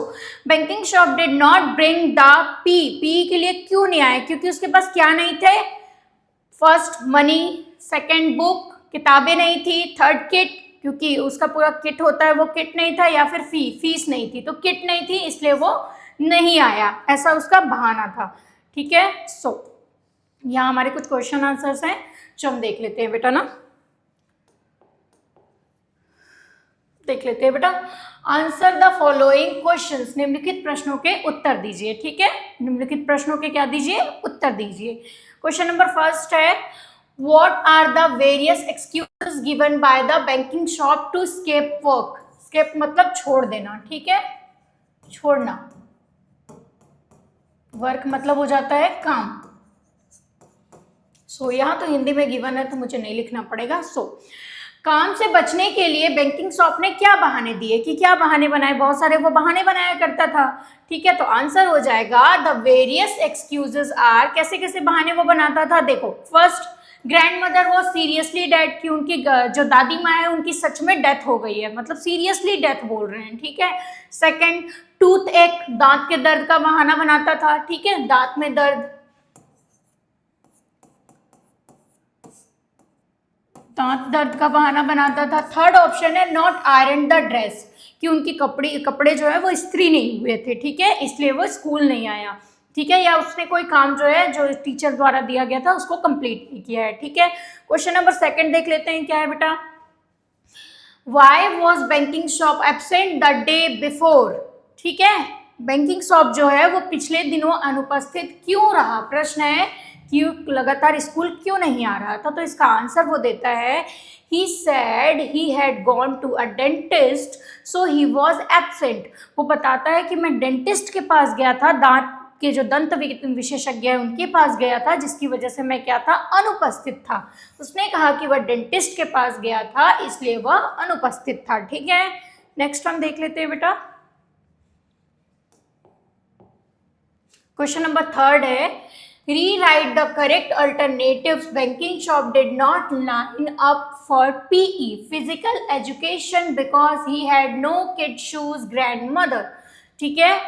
banking shop did not bring the P के लिए क्यों नहीं आए? क्योंकि उसके पास क्या नहीं थे? फर्स्ट मनी, सेकंड बुक, किताबें नहीं थी, थर्ड किट, क्योंकि उसका पूरा किट होता है, वो किट नहीं था, या फिर फीस नहीं थी, तो किट नहीं थी इसलिए वो नहीं आया, ऐसा उसका बहाना था। ठीक है, सो यहाँ हमारे कुछ क्वेश्चन आंसर्स हैं जो हम देख लेते हैं बेटा ना, देख लेते हैं बेटा। आंसर द फॉलोइंग क्वेश्चंस, निम्नलिखित प्रश्नों के उत्तर दीजिए। ठीक है, निम्नलिखित प्रश्नों के क्या दीजिए, उत्तर दीजिए। क्वेश्चन नंबर फर्स्ट है, what are the various excuses given by the Banking Shop to escape work. Escape मतलब छोड़ देना, ठीक है, छोड़ना, वर्क मतलब हो जाता है काम। सो यहाँ तो हिंदी में गिवन है तो मुझे नहीं लिखना पड़ेगा। काम से बचने के लिए बैंकिंग शॉप ने क्या बहाने दिए, कि क्या बहाने बनाए, बहुत सारे वो बहाने बनाया करता था। ठीक है, तो आंसर हो जाएगा द वेरियस एक्सक्यूजेस आर, कैसे कैसे बहाने वो बनाता था। देखो, फर्स्ट, ग्रैंड मदर वो सीरियसली डेथ, की उनकी जो दादी माँ है उनकी सच में डेथ हो गई है, मतलब सीरियसली डेथ बोल रहे हैं। ठीक है, सेकंड, टूथ एक, दांत के दर्द का बहाना बनाता था। ठीक है, दांत में दर्द, दांत दर्द का बहाना बनाता था। थर्ड ऑप्शन है नॉट आयरन द ड्रेस, कि उनकी कपड़े जो है वो इस्त्री नहीं हुए थे, ठीक है, इसलिए वो स्कूल नहीं आया। ठीक है, या उसने कोई काम जो है जो टीचर द्वारा दिया गया था उसको कंप्लीट नहीं किया है। ठीक है, क्वेश्चन नंबर सेकंड देख लेते हैं, क्या है बेटा, why was banking shop absent the day before. ठीक है, बैंकिंग शॉप जो है वो पिछले दिनों अनुपस्थित क्यों रहा, प्रश्न है क्यों लगातार स्कूल क्यों नहीं आ रहा था। तो इसका आंसर वो देता है, he said he had gone to a dentist so he was absent। वो बताता है कि मैं डेंटिस्ट के पास गया था, दांत के जो दंत विशेषज्ञ है उनके पास गया था, जिसकी वजह से मैं क्या था, अनुपस्थित था। उसने कहा कि वह डेंटिस्ट के पास गया था इसलिए वह अनुपस्थित था। ठीक है, नेक्स्ट हम देख लेते हैं बेटा। क्वेश्चन नंबर थर्ड है, rewrite the correct alternatives, banking shop did not line up for PE physical education because he had no kid shoes grandmother। ठीक है,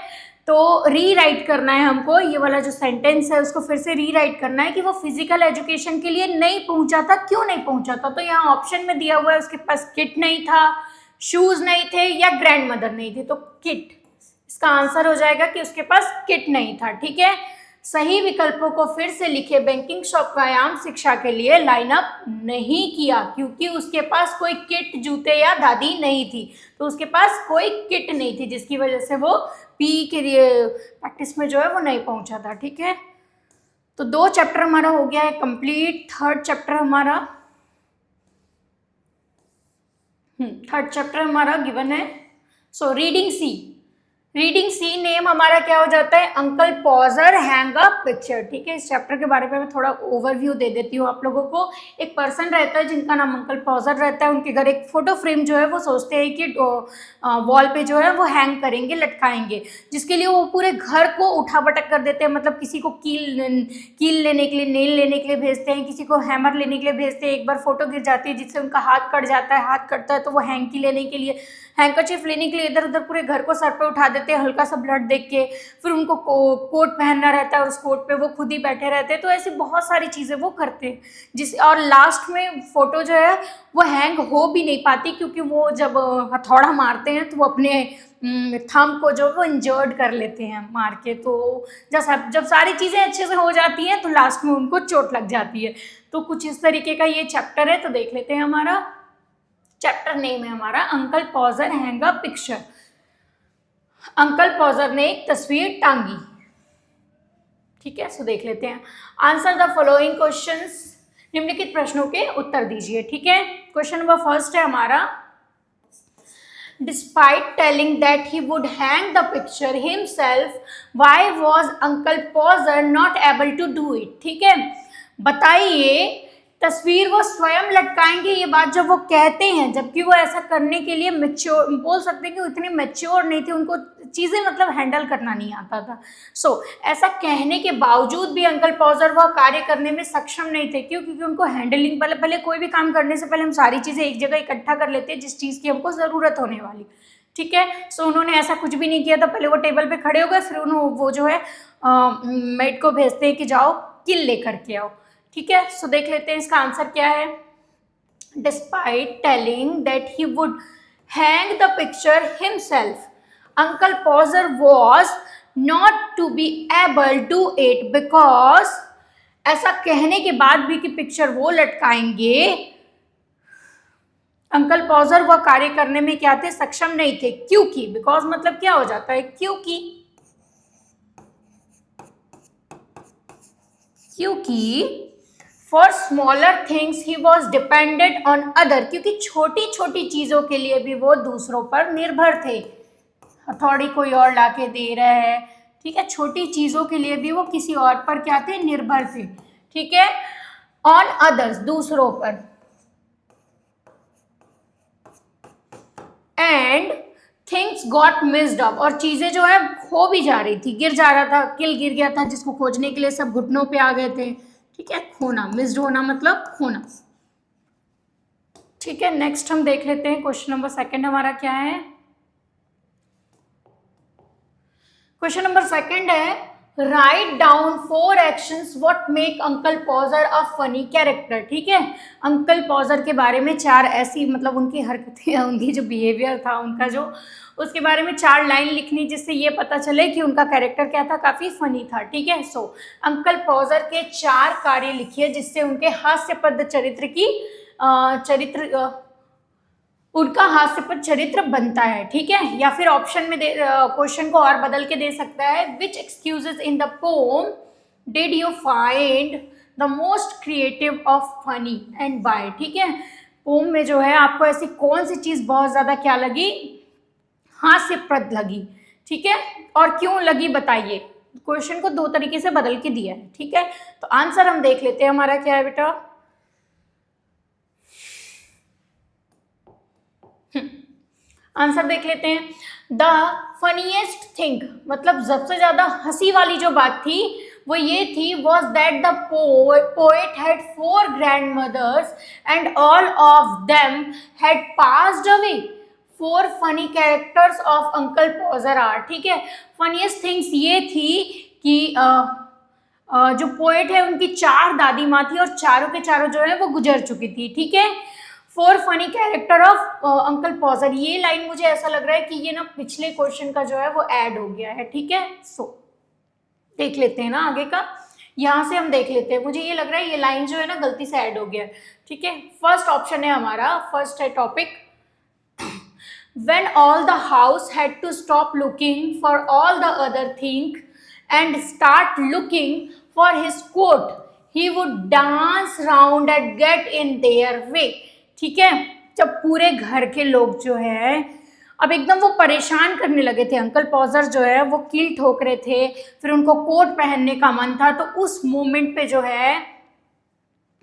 तो रीराइट करना है हमको, ये वाला जो सेंटेंस है उसको फिर से रीराइट करना है कि वो फिजिकल एजुकेशन के लिए नहीं पहुंचा था, क्यों नहीं पहुंचा था। तो यहाँ ऑप्शन में दिया हुआ है उसके पास किट नहीं था, शूज नहीं थे या ग्रैंड मदर नहीं थी, तो किट, इसका आंसर हो जाएगा कि उसके पास किट नहीं था। ठीक है, सही विकल्पों को फिर से लिखे, बैंकिंग शॉप व्यायाम शिक्षा के लिए लाइन अप नहीं किया क्योंकि उसके पास कोई किट, जूते या दादी नहीं थी, तो उसके पास कोई किट नहीं थी जिसकी वजह से वो पी के लिए प्रैक्टिस में जो है वो नहीं पहुंचा था। ठीक है, तो 2 चैप्टर हमारा हो गया है कंप्लीट। थर्ड चैप्टर हमारा गिवन है। सो रीडिंग सी नेम हमारा क्या हो जाता है, अंकल पॉजर हैंग अ पिक्चर। ठीक है, इस चैप्टर के बारे में मैं थोड़ा ओवरव्यू दे देती हूँ आप लोगों को। एक पर्सन रहता है जिनका नाम अंकल पॉजर रहता है, उनके घर एक फोटो फ्रेम जो है वो सोचते हैं कि वॉल पे जो है वो हैंग करेंगे, लटकाएंगे, जिसके लिए वो पूरे घर को उठा पटक कर देते हैं। मतलब किसी को कील लेने के लिए, नेल लेने के लिए भेजते हैं, किसी को हैमर लेने के लिए भेजते हैं। एक बार फोटो गिर जाती है जिससे उनका हाथ कट जाता है, हाथ कटता है तो वो हैंकी लेने के लिए, हैंकरचीफ लेने के लिए इधर उधर पूरे घर को सर पे उठा देते हैं, हल्का सा ब्लड देख के। फिर उनको कोट पहनना रहता है और उस कोट पे वो खुद ही बैठे रहते हैं। तो ऐसी बहुत सारी चीज़ें वो करते हैं और लास्ट में फोटो जो है वो हैंग हो भी नहीं पाती, क्योंकि वो जब हथौड़ा मारते हैं तो वो अपने थंब को जो वो इंजर्ड कर लेते हैं मार के। तो जब सारी चीज़ें अच्छे से हो जाती हैं तो लास्ट में उनको चोट लग जाती है। तो कुछ इस तरीके का ये चैप्टर है। तो देख लेते हैं, हमारा चैप्टर नेम है हमारा uncle पॉजर hang a picture. Uncle पॉजर ने एक तस्वीर टांगी। ठीक है, सो देख लेते हैं, आंसर द फॉलोइंग क्वेश्चंस, निम्नलिखित प्रश्नों के उत्तर दीजिए। ठीक है, क्वेश्चन नंबर फर्स्ट है हमारा, despite telling that he would hang the picture himself, why was uncle Podger not able to do it. ठीक है, बताइए, तस्वीर वो स्वयं लटकाएंगे ये बात जब वो कहते हैं, जबकि वो ऐसा करने के लिए मैच्योर, बोल सकते हैं कि वो इतने मैच्योर नहीं थे, उनको चीज़ें मतलब हैंडल करना नहीं आता था। ऐसा कहने के बावजूद भी अंकल पॉजर वह कार्य करने में सक्षम नहीं थे। क्यों? क्योंकि उनको हैंडलिंग, पहले कोई भी काम करने से पहले हम सारी चीज़ें एक जगह इकट्ठा कर लेते हैं जिस चीज़ की हमको ज़रूरत होने वाली। ठीक है, उन्होंने ऐसा कुछ भी नहीं किया था। पहले वो टेबल पे खड़े हो गए, फिर उन्होंने वो जो है मेड को भेजते हैं कि जाओ किल लेकर के आओ। ठीक है, देख लेते हैं इसका आंसर क्या है। despite telling that he would hang the picture himself. Uncle Poser was not to be able to it because ऐसा कहने के बाद भी कि पिक्चर वो लटकाएंगे, अंकल पॉजर वह कार्य करने में क्या थे, सक्षम नहीं थे, क्योंकि बिकॉज मतलब क्या हो जाता है, क्योंकि for smaller things he was dependent on other, क्योंकि छोटी छोटी चीजों के लिए भी वो दूसरों पर निर्भर थे। हथौड़ी कोई और लाके दे रहा है, ठीक है, छोटी चीजों के लिए भी वो किसी और पर क्या थे, निर्भर थे, ठीक है, ऑन अदर्स, दूसरों पर। And things got missed up, और चीजें जो है खो भी जा रही थी, गिर जा रहा था, किल गिर गया था जिसको खोजने के लिए सब घुटनों पे आ गए थे, ठीक है, खोना, मिस्ड होना मतलब खोना, ठीक है। नेक्स्ट हम देख लेते हैं क्वेश्चन नंबर सेकंड हमारा क्या है। क्वेश्चन नंबर सेकंड है, write down 4 actions what make uncle पॉजर a funny character, ठीक है। अंकल पॉजर के बारे में 4 ऐसी मतलब उनकी हरकतें, उनकी जो बिहेवियर था उनका जो, उसके बारे में 4 लाइन लिखनी जिससे ये पता चले कि उनका कैरेक्टर क्या था, काफी फनी था, ठीक है। सो अंकल पॉजर के 4 कार्य लिखिए जिससे उनके हास्यपद चरित्र की उनका हास्यपद चरित्र बनता है, ठीक है। या फिर ऑप्शन में क्वेश्चन को और बदल के दे सकता है, which excuses in the poem did you find the most creative of funny and why, ठीक है। पोम में जो है आपको ऐसी कौन सी चीज बहुत ज्यादा क्या लगी, हास्यप्रद लगी, ठीक है, और क्यों लगी बताइए। क्वेश्चन को 2 तरीके से बदल के दिया है, ठीक है। तो आंसर हम देख लेते हैं हमारा क्या है बेटा। आंसर देख लेते हैं। द फनीएस्ट थिंग मतलब सबसे ज्यादा हंसी वाली जो बात थी वो ये थी, was that the poet had 4 grandmothers and all of them had passed away. 4 funny characters of uncle Podger are, ठीक है। फनीएस्ट थिंग्स ये थी कि जो पोएट है उनकी 4 दादी माँ थी और चारों के चारों जो है वो गुजर चुकी थी, ठीक है। 4 फनी कैरेक्टर ऑफ अंकल पॉजर, ये लाइन मुझे ऐसा लग रहा है कि ये ना पिछले क्वेश्चन का जो है वो ऐड हो गया है, ठीक है। सो देख लेते हैं ना आगे का, यहां से हम देख लेते हैं, मुझे ये लग रहा है ये लाइन जो है ना गलती से ऐड हो गया है, ठीक है। फर्स्ट ऑप्शन है हमारा, फर्स्ट है topic, when all the house had to stop looking for all the other thing and start looking for his coat, he would dance round and get in their way, ठीक है। जब पूरे घर के लोग जो है अब एकदम वो परेशान करने लगे थे, अंकल पॉजर जो है वो कील ठोक रहे थे, फिर उनको कोट पहनने का मन था, तो उस मोमेंट पे जो है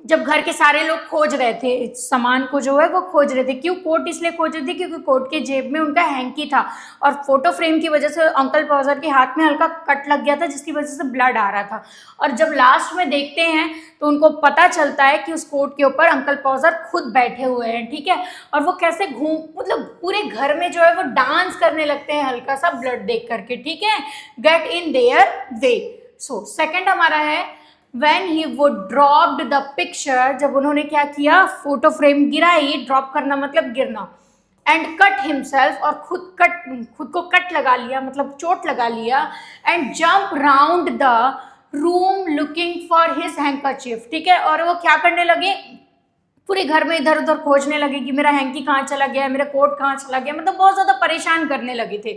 जब घर के सारे लोग खोज रहे थे सामान को जो है वो खोज रहे थे, क्यों कोट इसलिए खोज रहे थे क्योंकि कोट के जेब में उनका हैंकी था और फोटो फ्रेम की वजह से अंकल पॉजर के हाथ में हल्का कट लग गया था जिसकी वजह से ब्लड आ रहा था। और जब लास्ट में देखते हैं तो उनको पता चलता है कि उस कोट के ऊपर अंकल पॉजर खुद बैठे हुए हैं, ठीक है। और वो कैसे घूम मतलब पूरे घर में जो है वो डांस करने लगते हैं हल्का सा ब्लड देख करके, ठीक है, get in their way. So second हमारा है, when he would dropped the picture, जब उन्होंने क्या किया, फोटो फ्रेम गिराई, ड्रॉप करना मतलब गिरना, एंड कट हिमसेल्फ और खुद को कट लगा लिया मतलब चोट लगा लिया, and jump round the room looking for his handkerchief, ठीक है। और वो क्या करने लगे, पूरे घर में इधर उधर खोजने लगे कि मेरा हैंकी कहाँ चला गया, मेरा कोट कहाँ चला गया, मतलब बहुत ज्यादा परेशान करने लगे थे,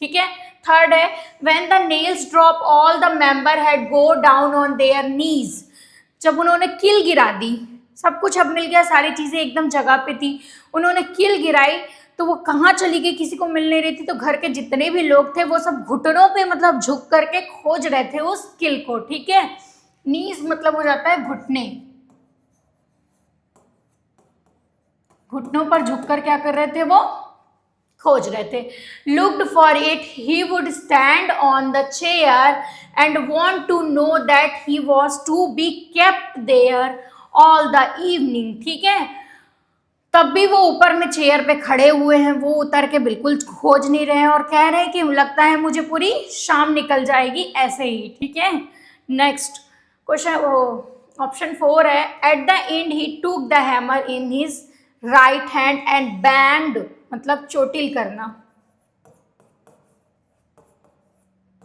ठीक है। थर्ड है, when the nails drop all the member had go down on their knees, जब उन्होंने कील गिरा दी, सब कुछ अब मिल गया, सारी चीजें एकदम जगह पे थी, उन्होंने कील गिराई तो वो कहाँ चली गई किसी को मिल नहीं रही थी, तो घर के जितने भी लोग थे वो सब घुटनों पे मतलब झुक करके खोज रहे थे उस कील को, ठीक है। नीज मतलब हो जाता है घुटने, घुटनों पर झुक कर क्या कर रहे थे वो खोज रहे थे। Looked for it, he would stand on the chair and want to know that he was to be kept there all the evening, ठीक है। तब भी वो ऊपर में चेयर पे खड़े हुए हैं, वो उतर के बिल्कुल खोज नहीं रहे हैं और कह रहे हैं कि लगता है मुझे पूरी शाम निकल जाएगी ऐसे ही, ठीक है। नेक्स्ट क्वेश्चन ऑप्शन 4 है, at the and he took the hammer in his right hand, and band मतलब चोटिल करना,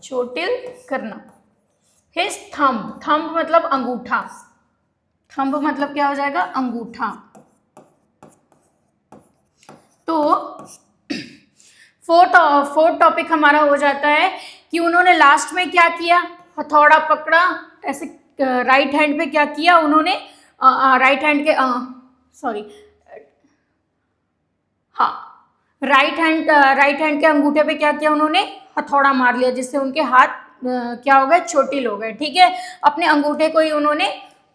चोटिल करना। हिज थंब, थंब मतलब अंगूठा, थंब मतलब क्या हो जाएगा, अंगूठा। तो फोर्थ टॉपिक हमारा हो जाता है कि उन्होंने लास्ट में क्या किया, हथौड़ा पकड़ा ऐसे, राइट हैंड पे क्या किया उन्होंने, राइट हैंड के सॉरी हाँ, राइट हैंड के अंगूठे पे क्या किया उन्होंने, हथौड़ा मार लिया, जिससे उनके हाथ क्या हो गए, चोटिल हो गए। ठीक है, अपने अंगूठे को ही उन्होंने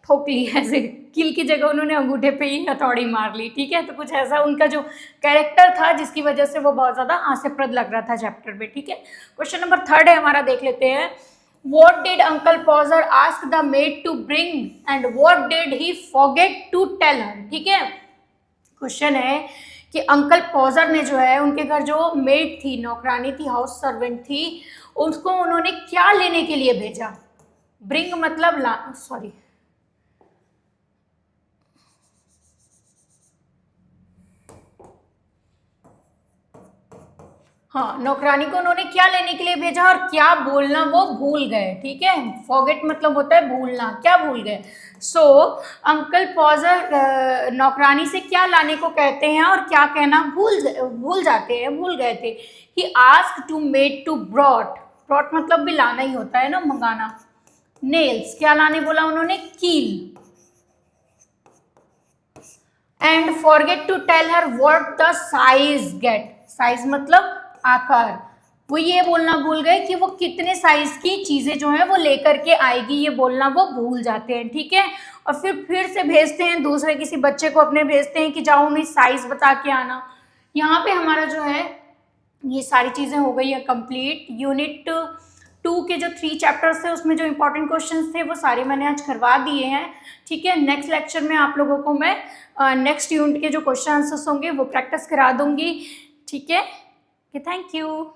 ठोक लिया, ऐसे किल की जगह उन्होंने अंगूठे पे ही हथौड़ी मार ली। ठीक है, तो कुछ ऐसा उनका जो कैरेक्टर था जिसकी वजह से वो बहुत ज्यादा हास्यप्रद लग रहा था चैप्टर में। ठीक है, क्वेश्चन नंबर 3 है हमारा, देख लेते हैं। What did Uncle Pauser ask the maid to bring and what did he forget to tell her? ठीक है, क्वेश्चन है कि अंकल पॉजर ने जो है उनके घर जो मेड थी, नौकरानी थी, हाउस सर्वेंट थी, उसको उन्होंने क्या लेने के लिए भेजा। ब्रिंग मतलब ला, सॉरी हाँ, नौकरानी को उन्होंने क्या लेने के लिए भेजा और क्या बोलना वो भूल गए। ठीक है, फॉरगेट मतलब होता है भूलना, क्या भूल गए। सो अंकल पॉजर नौकरानी से क्या लाने को कहते हैं और क्या कहना भूल जाते हैं, भूल गए थे। He ask to maid to brought, brought मतलब भी लाना ही होता है ना, मंगाना। नेल्स क्या लाने बोला उन्होंने, कील। And forget to tell her what the size get, size मतलब आकार। वो ये बोलना भूल गए कि वो कितने साइज की चीजें जो है वो लेकर के आएगी, ये बोलना वो भूल जाते हैं। ठीक है, और फिर से भेजते हैं, दूसरे किसी बच्चे को अपने भेजते हैं कि जाओ उन्हें साइज बता के आना। यहाँ पे हमारा जो है ये सारी चीजें हो गई है कंप्लीट। यूनिट 2 के जो 3 चैप्टर्स थे उसमें जो इंपॉर्टेंट क्वेश्चंस थे वो सारे मैंने आज करवा दिए हैं। ठीक है, नेक्स्ट लेक्चर में आप लोगों को मैं नेक्स्ट यूनिट के जो क्वेश्चन आंसर्स होंगे वो प्रैक्टिस करा दूंगी। ठीक है, ओके, थैंक यू।